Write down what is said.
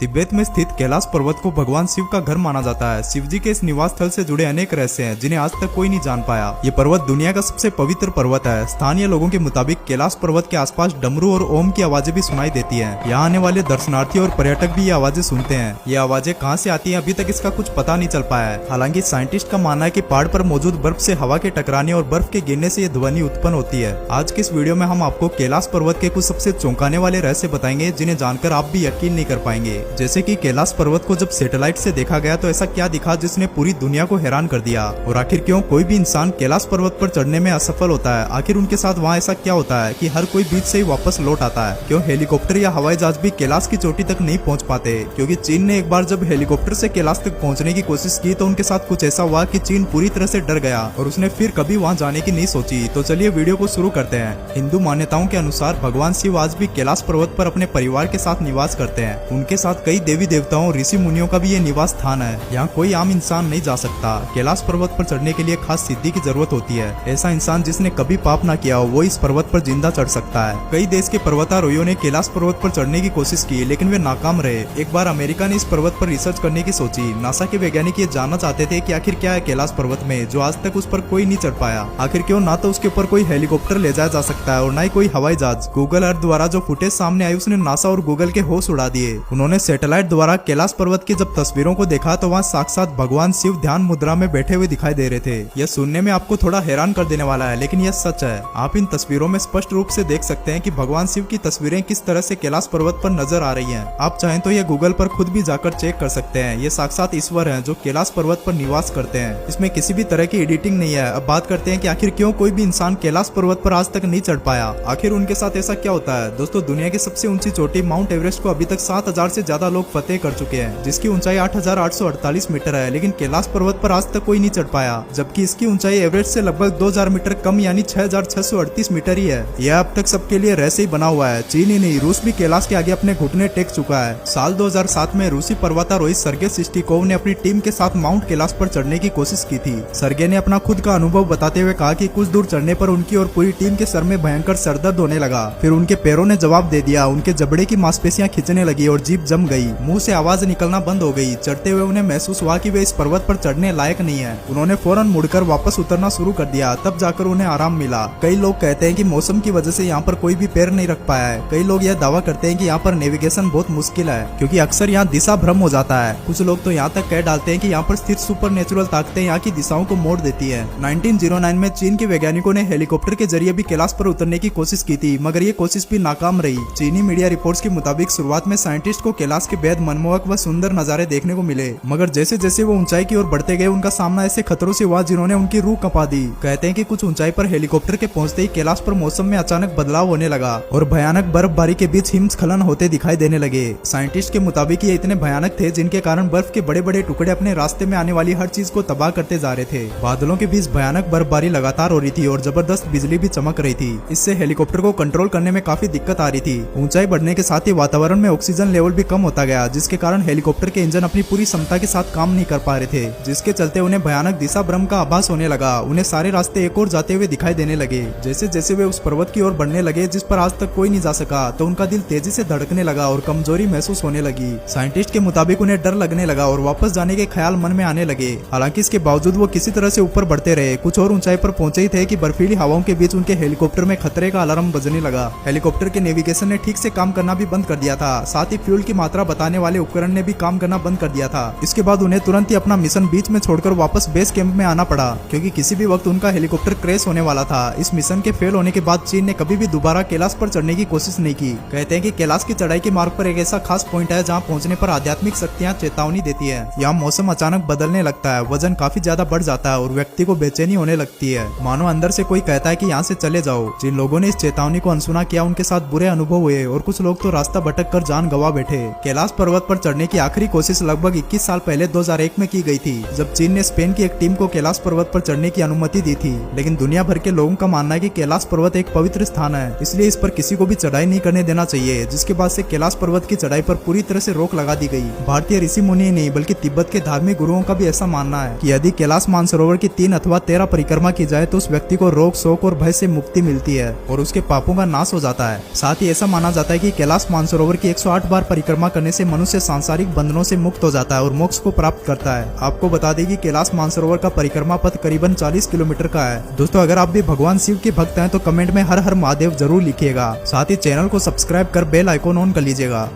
तिब्बत में स्थित कैलाश पर्वत को भगवान शिव का घर माना जाता है। शिव जी के इस निवास स्थल से जुड़े अनेक रहस्य हैं जिन्हें आज तक कोई नहीं जान पाया। ये पर्वत दुनिया का सबसे पवित्र पर्वत है। स्थानीय लोगों के मुताबिक कैलाश पर्वत के आसपास डमरू और ओम की आवाजें भी सुनाई देती हैं। यहाँ आने वाले दर्शनार्थी और पर्यटक भी ये आवाजें सुनते हैं। ये आवाजें कहाँ से आती हैं अभी तक इसका कुछ पता नहीं चल पाया है। हालांकि साइंटिस्ट का मानना है कि पहाड़ पर मौजूद बर्फ से हवा के टकराने और बर्फ के गिरने से ये ध्वनि उत्पन्न होती है। आज के इस वीडियो में हम आपको कैलाश पर्वत के कुछ सबसे चौंकाने वाले रहस्य बताएंगे जिन्हें जानकर आप भी यकीन नहीं कर पाएंगे। जैसे कि कैलाश पर्वत को जब सैटेलाइट से देखा गया तो ऐसा क्या दिखा जिसने पूरी दुनिया को हैरान कर दिया। और आखिर क्यों कोई भी इंसान कैलाश पर्वत पर चढ़ने में असफल होता है। आखिर उनके साथ वहाँ ऐसा क्या होता है कि हर कोई बीच से ही वापस लौट आता है। क्यों हेलीकॉप्टर या हवाई जहाज भी कैलाश की चोटी तक नहीं पहुँच पाते। क्योंकि चीन ने एक बार जब हेलीकॉप्टर से कैलाश तक पहुँचने की कोशिश की तो उनके साथ कुछ ऐसा हुआ कि चीन पूरी तरह से डर गया और उसने फिर कभी वहाँ जाने की नहीं सोची। तो चलिए वीडियो को शुरू करते हैं। हिंदू मान्यताओं के अनुसार भगवान शिव आज भी कैलाश पर्वत पर अपने परिवार के साथ निवास करते हैं। उनके साथ कई देवी देवताओं ऋषि मुनियों का भी ये निवास स्थान है। यहाँ कोई आम इंसान नहीं जा सकता। कैलाश पर्वत पर चढ़ने के लिए खास सिद्धि की जरूरत होती है। ऐसा इंसान जिसने कभी पाप ना किया हो वो इस पर्वत पर जिंदा चढ़ सकता है। कई देश के पर्वतारोहियों ने कैलाश पर्वत पर चढ़ने की कोशिश की लेकिन वे नाकाम रहे। एक बार अमेरिका ने इस पर्वत पर रिसर्च करने की सोची। नासा के वैज्ञानिक ये जानना चाहते थे कि आखिर क्या है कैलाश पर्वत में जो आज तक उस पर कोई नहीं चढ़ पाया। आखिर क्यों ना तो उसके ऊपर कोई हेलीकॉप्टर ले जाया जा सकता है और ना ही कोई हवाई जहाज। गूगल अर्थ द्वारा जो फुटेज सामने आई उसने नासा और गूगल के होश उड़ा दिए। उन्होंने सैटेलाइट द्वारा कैलाश पर्वत की जब तस्वीरों को देखा तो वहाँ साक्षात भगवान शिव ध्यान मुद्रा में बैठे हुए दिखाई दे रहे थे। यह सुनने में आपको थोड़ा हैरान कर देने वाला है लेकिन यह सच है। आप इन तस्वीरों में स्पष्ट रूप से देख सकते हैं कि भगवान शिव की तस्वीरें किस तरह से कैलाश पर्वत पर नजर आ रही हैं। आप चाहें तो यह गूगल पर खुद भी जाकर चेक कर सकते हैं। ये साक्षात ईश्वर हैं जो कैलाश पर्वत पर निवास करते हैं। इसमें किसी भी तरह की एडिटिंग नहीं है। अब बात करते हैं कि आखिर क्यों कोई भी इंसान कैलाश पर्वत पर आज तक नहीं चढ़ पाया। आखिर उनके साथ ऐसा क्या होता है। दोस्तों दुनिया की सबसे ऊंची चोटी माउंट एवरेस्ट को अभी तक 7000 से ज्यादा लोग फतेह कर चुके हैं जिसकी ऊंचाई 8848 मीटर है। लेकिन कैलाश पर्वत पर आज तक कोई नहीं चढ़ पाया जबकि इसकी ऊंचाई एवरेस्ट से लगभग 2000 मीटर कम यानी 6638 मीटर ही है। यह अब तक सबके लिए रहस्य ही बना हुआ है। चीन ही नहीं रूस भी कैलाश के आगे अपने घुटने टेक चुका है। साल 2007 में रूसी पर्वतारोही सर्गे सिस्टिकोव ने अपनी टीम के साथ माउंट कैलाश पर चढ़ने की कोशिश की थी। सर्गे ने अपना खुद का अनुभव बताते हुए कहा कि कुछ दूर चढ़ने पर उनकी और पूरी टीम के सर में भयंकर सरदर्द होने लगा। फिर उनके पैरों ने जवाब दे दिया। उनके जबड़े की मांसपेशियां खिंचने लगी और जीभ जम गई। मुंह से आवाज निकलना बंद हो गई। चढ़ते हुए उन्हें महसूस हुआ कि वे इस पर्वत पर चढ़ने लायक नहीं है। उन्होंने फौरन मुड़कर वापस उतरना शुरू कर दिया। तब जाकर उन्हें आराम मिला। कई लोग कहते हैं कि मौसम की वजह से यहाँ पर कोई भी पैर नहीं रख पाया है। कई लोग यह दावा करते हैं कि यहाँ पर नेविगेशन बहुत मुश्किल है क्योंकि अक्सर यहाँ दिशा भ्रम हो जाता है। कुछ लोग तो यहाँ तक कह डालते हैं कि यहाँ पर स्थित सुपर नेचुरल ताकतें यहाँ की दिशाओं को मोड़ देती है। 1909 में चीन के वैज्ञानिकों ने हेलीकॉप्टर के जरिए भी कैलाश पर उतरने की कोशिश की थी मगर ये कोशिश भी नाकाम रही। चीनी मीडिया रिपोर्ट्स के मुताबिक शुरुआत में साइंटिस्ट को कैलाश के बेहद मनमोहक व सुंदर नजारे देखने को मिले मगर जैसे जैसे वो ऊंचाई की ओर बढ़ते गए उनका सामना ऐसे खतरों से हुआ जिन्होंने उनकी रूह कंपा दी। कहते हैं कि कुछ ऊंचाई पर हेलीकॉप्टर के पहुंचते ही कैलाश पर मौसम में अचानक बदलाव होने लगा और भयानक बर्फबारी के बीच हिमस्खलन होते दिखाई देने लगे। साइंटिस्ट के मुताबिक ये इतने भयानक थे जिनके कारण बर्फ के बड़े बड़े टुकड़े अपने रास्ते में आने वाली हर चीज को तबाह करते जा रहे थे। बादलों के बीच भयानक बर्फबारी लगातार हो रही थी और जबरदस्त बिजली भी चमक रही थी। इससे हेलीकॉप्टर को कंट्रोल करने में काफी दिक्कत आ रही थी। ऊंचाई बढ़ने के साथ ही वातावरण में ऑक्सीजन लेवल भी कम होता गया जिसके कारण हेलीकॉप्टर के इंजन अपनी पूरी क्षमता के साथ काम नहीं कर पा रहे थे जिसके चलते उन्हें भयानक दिशा भ्रम का आभास होने लगा। उन्हें सारे रास्ते एक और जाते हुए दिखाई देने लगे। जैसे जैसे वे उस पर्वत की ओर बढ़ने लगे जिस पर आज तक कोई नहीं जा सका तो उनका दिल तेजी से धड़कने लगा और कमजोरी महसूस होने लगी। साइंटिस्ट के मुताबिक उन्हें डर लगने लगा और वापस जाने के ख्याल मन में आने लगे। हालांकि इसके बावजूद वो किसी तरह से ऊपर बढ़ते रहे। कुछ और ऊंचाई पर पहुंचे ही थे कि बर्फीली हवाओं के बीच उनके हेलीकॉप्टर में खतरे का अलार्म बजने लगा। हेलीकॉप्टर के नेविगेशन ने ठीक से काम करना भी बंद कर दिया था। साथ ही फ्यूल की मात्रा बताने वाले उपकरण ने भी काम करना बंद कर दिया था। इसके बाद उन्हें तुरंत ही अपना मिशन बीच में छोड़कर वापस बेस कैंप में आना पड़ा क्योंकि किसी भी वक्त उनका हेलीकॉप्टर क्रैश होने वाला था। इस मिशन के फेल होने के बाद चीन ने कभी भी दोबारा कैलाश पर चढ़ने की कोशिश नहीं की। कहते हैं कि कैलाश की चढ़ाई के मार्ग पर एक ऐसा खास पॉइंट है जहाँ पहुँचने पर आध्यात्मिक शक्तियाँ चेतावनी देती है। यहाँ मौसम अचानक बदलने लगता है, वजन काफी ज्यादा बढ़ जाता है और व्यक्ति को बेचैनी होने लगती है। मानो अंदर से कोई कहता है कि यहाँ से चले जाओ। जिन लोगों ने इस चेतावनी को अनसुना किया उनके साथ बुरे अनुभव हुए और कुछ लोग तो रास्ता भटक कर जान गवा बैठे। कैलाश पर्वत पर चढ़ने की आखिरी कोशिश लगभग 21 साल पहले 2001 में की गई थी जब चीन ने स्पेन की एक टीम को कैलाश पर्वत पर चढ़ने की अनुमति दी थी। लेकिन दुनिया भर के लोगों का मानना है कि कैलाश पर्वत एक पवित्र स्थान है इसलिए इस पर किसी को भी चढ़ाई नहीं करने देना चाहिए। जिसके बाद से कैलाश पर्वत की चढ़ाई पर पूरी तरह से रोक लगा दी गई। भारतीय ऋषि मुनि नहीं बल्कि तिब्बत के धार्मिक गुरुओं का भी ऐसा मानना है कि यदि कैलाश मानसरोवर की 3 अथवा 13 परिक्रमा की जाए तो उस व्यक्ति को रोग शोक और भय से मुक्ति मिलती है और उसके पापों का नाश हो जाता है। साथ ही ऐसा माना जाता है कि कैलाश मानसरोवर की 108 बार परिक्रमा परिक्रमा करने से मनुष्य सांसारिक बंधनों से मुक्त हो जाता है और मोक्ष को प्राप्त करता है। आपको बता दें कि कैलाश मानसरोवर का परिक्रमा पथ करीबन 40 किलोमीटर का है। दोस्तों, अगर आप भी भगवान शिव के भक्त हैं तो कमेंट में हर हर महादेव जरूर लिखिएगा। साथ ही चैनल को सब्सक्राइब कर बेल आइकॉन ऑन कर लीजिएगा।